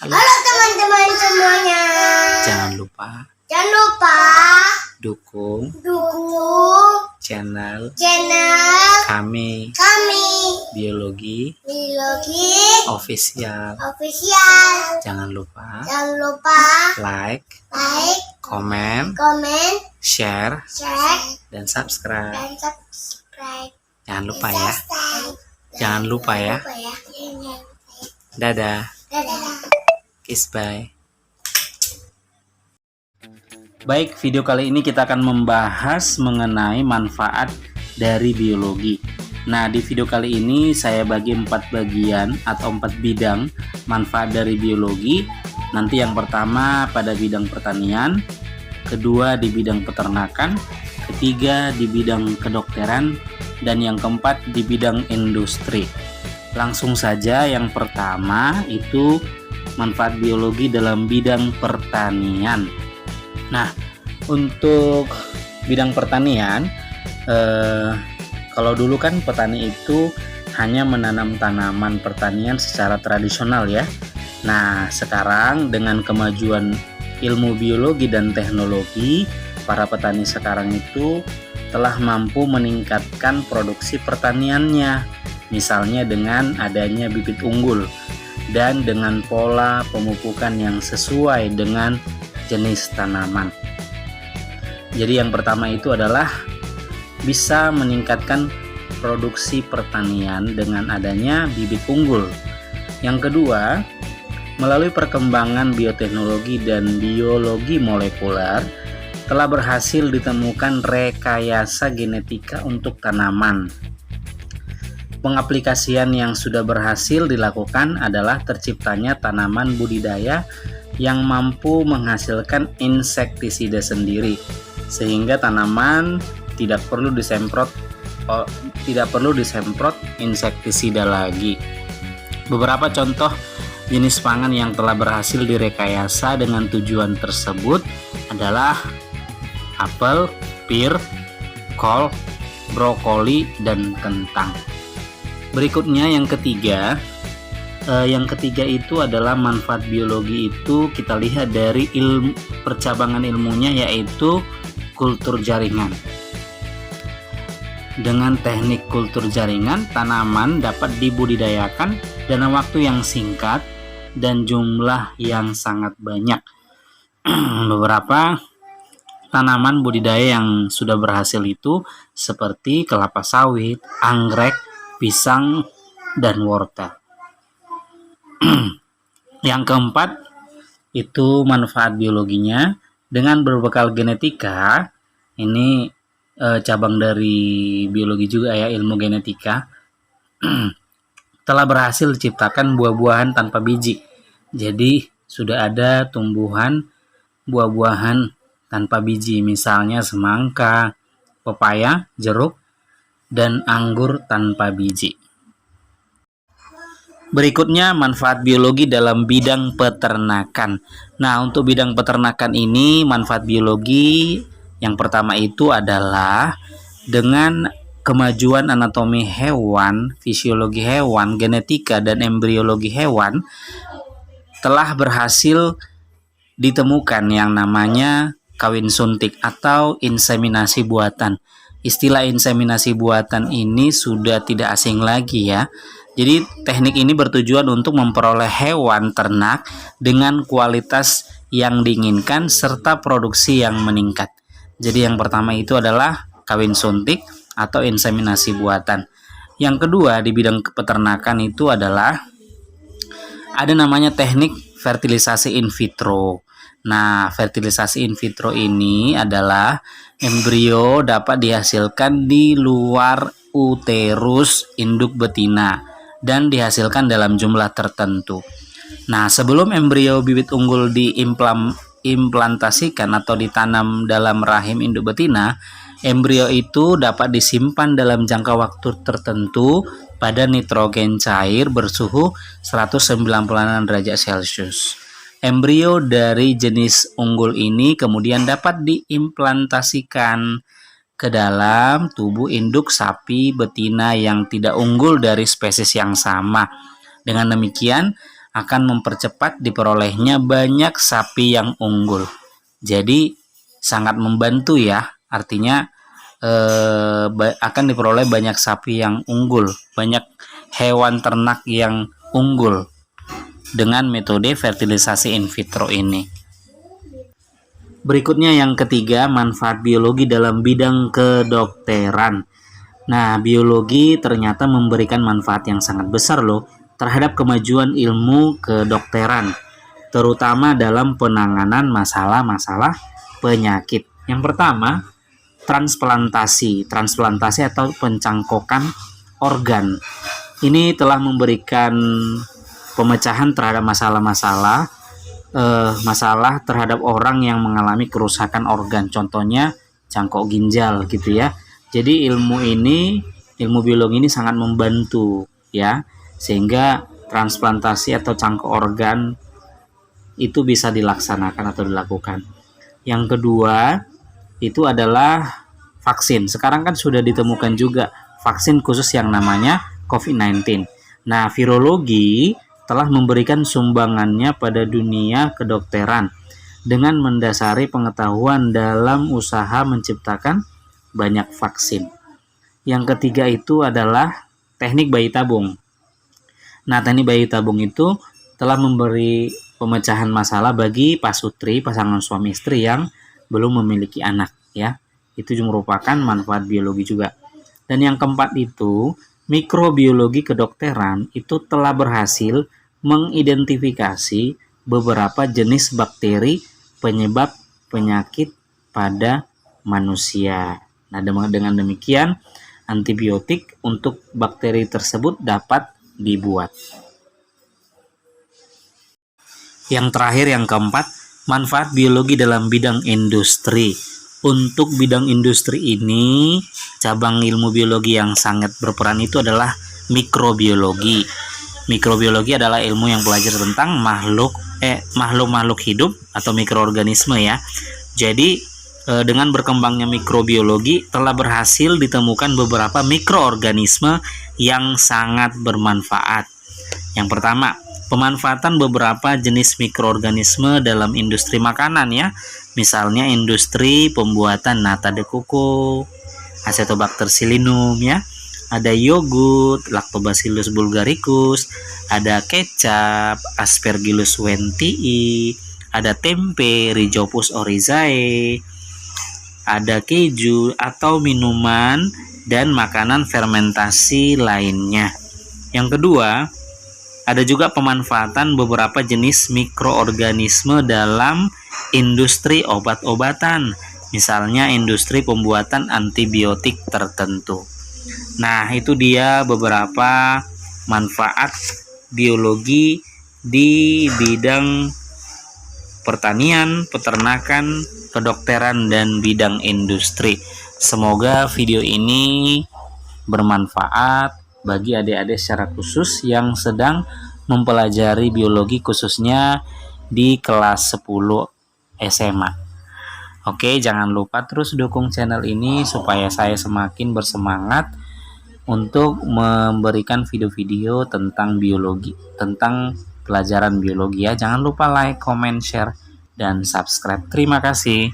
Halo. Halo teman-teman semuanya. Jangan lupa dukung channel kami Biologi Official. Jangan lupa like, komen, share, dan subscribe. Jangan lupa ya. Jangan lupa ya. Dadah. Kiss bye. Baik, video kali ini kita akan membahas mengenai manfaat dari biologi. Nah, di video kali ini saya bagi 4 bagian atau 4 bidang manfaat dari biologi. Nanti yang pertama pada bidang pertanian, kedua di bidang peternakan, ketiga di bidang kedokteran, dan yang keempat di bidang industri. Langsung saja, yang pertama itu manfaat biologi dalam bidang pertanian. Nah, untuk bidang pertanian, kalau dulu kan petani itu hanya menanam tanaman pertanian secara tradisional ya. Nah, sekarang dengan kemajuan ilmu biologi dan teknologi, para petani sekarang itu telah mampu meningkatkan produksi pertaniannya. Misalnya dengan adanya bibit unggul dan dengan pola pemupukan yang sesuai dengan jenis tanaman. Jadi yang pertama itu adalah bisa meningkatkan produksi pertanian dengan adanya bibit unggul. Yang kedua, melalui perkembangan bioteknologi dan biologi molekuler telah berhasil ditemukan rekayasa genetika untuk tanaman. Pengaplikasian yang sudah berhasil dilakukan adalah terciptanya tanaman budidaya yang mampu menghasilkan insektisida sendiri, sehingga tanaman tidak perlu disemprot insektisida lagi. Beberapa contoh jenis pangan yang telah berhasil direkayasa dengan tujuan tersebut adalah apel, pir, kol, brokoli, dan kentang. Berikutnya yang ketiga itu adalah manfaat biologi itu kita lihat dari percabangan ilmunya, yaitu kultur jaringan. Dengan teknik kultur jaringan, tanaman dapat dibudidayakan dalam waktu yang singkat dan jumlah yang sangat banyak. Beberapa tanaman budidaya yang sudah berhasil itu seperti kelapa sawit, anggrek, pisang, dan wortel. Yang keempat itu manfaat biologinya dengan berbekal genetika. Ini cabang dari biologi juga ya, ilmu genetika. Telah berhasil diciptakan buah-buahan tanpa biji. Jadi sudah ada tumbuhan buah-buahan tanpa biji, misalnya semangka, pepaya, jeruk, dan anggur tanpa biji. Berikutnya manfaat biologi dalam bidang peternakan. Nah, untuk bidang peternakan ini manfaat biologi yang pertama itu adalah dengan kemajuan anatomi hewan, fisiologi hewan, genetika, dan embriologi hewan telah berhasil ditemukan yang namanya kawin suntik atau inseminasi buatan. Istilah inseminasi buatan ini sudah tidak asing lagi ya. Jadi teknik ini bertujuan untuk memperoleh hewan ternak dengan kualitas yang diinginkan serta produksi yang meningkat. Jadi yang pertama itu adalah kawin suntik atau inseminasi buatan. Yang kedua di bidang peternakan itu adalah ada namanya teknik fertilisasi in vitro. Nah, fertilisasi in vitro ini adalah embrio dapat dihasilkan di luar uterus induk betina dan dihasilkan dalam jumlah tertentu. Nah, sebelum embrio bibit unggul diimplantasikan atau ditanam dalam rahim induk betina, embrio itu dapat disimpan dalam jangka waktu tertentu pada nitrogen cair bersuhu 196 derajat Celcius. Embrio dari jenis unggul ini kemudian dapat diimplantasikan ke dalam tubuh induk sapi betina yang tidak unggul dari spesies yang sama. Dengan demikian, akan mempercepat diperolehnya banyak sapi yang unggul. Jadi sangat membantu ya, artinya akan diperoleh banyak sapi yang unggul, banyak hewan ternak yang unggul dengan metode fertilisasi in vitro ini. Berikutnya yang ketiga, manfaat biologi dalam bidang kedokteran. Nah, biologi ternyata memberikan manfaat yang sangat besar loh terhadap kemajuan ilmu kedokteran, terutama dalam penanganan masalah-masalah penyakit. Yang pertama, transplantasi atau pencangkokan organ. Ini telah memberikan pemecahan terhadap masalah terhadap orang yang mengalami kerusakan organ, contohnya cangkok ginjal gitu ya. Jadi ilmu biologi ini sangat membantu ya, sehingga transplantasi atau cangkok organ itu bisa dilaksanakan atau dilakukan. Yang kedua itu adalah vaksin. Sekarang kan sudah ditemukan juga vaksin khusus yang namanya COVID-19. Nah, virologi telah memberikan sumbangannya pada dunia kedokteran dengan mendasari pengetahuan dalam usaha menciptakan banyak vaksin. Yang ketiga itu adalah teknik bayi tabung. Nah, teknik bayi tabung itu telah memberi pemecahan masalah bagi pasutri, pasangan suami istri yang belum memiliki anak ya. Itu merupakan manfaat biologi juga. Dan yang keempat itu, mikrobiologi kedokteran itu telah berhasil mengidentifikasi beberapa jenis bakteri penyebab penyakit pada manusia. Nah, dengan demikian antibiotik untuk bakteri tersebut dapat dibuat. Yang terakhir, yang keempat, manfaat biologi dalam bidang industri. Untuk bidang industri ini, cabang ilmu biologi yang sangat berperan itu adalah mikrobiologi. Mikrobiologi adalah ilmu yang belajar tentang makhluk hidup atau mikroorganisme ya. Jadi dengan berkembangnya mikrobiologi telah berhasil ditemukan beberapa mikroorganisme yang sangat bermanfaat. Yang pertama, pemanfaatan beberapa jenis mikroorganisme dalam industri makanan ya. Misalnya industri pembuatan nata de coco, Acetobacter psilynum ya. Ada yogurt, Lactobacillus bulgaricus, ada kecap, Aspergillus wentii, ada tempe, Rhizopus oryzae, ada keju atau minuman dan makanan fermentasi lainnya. Yang kedua, ada juga pemanfaatan beberapa jenis mikroorganisme dalam industri obat-obatan, misalnya industri pembuatan antibiotik tertentu. Nah, itu dia beberapa manfaat biologi di bidang pertanian, peternakan, kedokteran, dan bidang industri. Semoga video ini bermanfaat bagi adik-adik secara khusus yang sedang mempelajari biologi, khususnya di kelas 10 SMA. Oke, jangan lupa terus dukung channel ini supaya saya semakin bersemangat untuk memberikan video-video tentang biologi, tentang pelajaran biologi ya. Jangan lupa like, comment, share, dan subscribe. Terima kasih.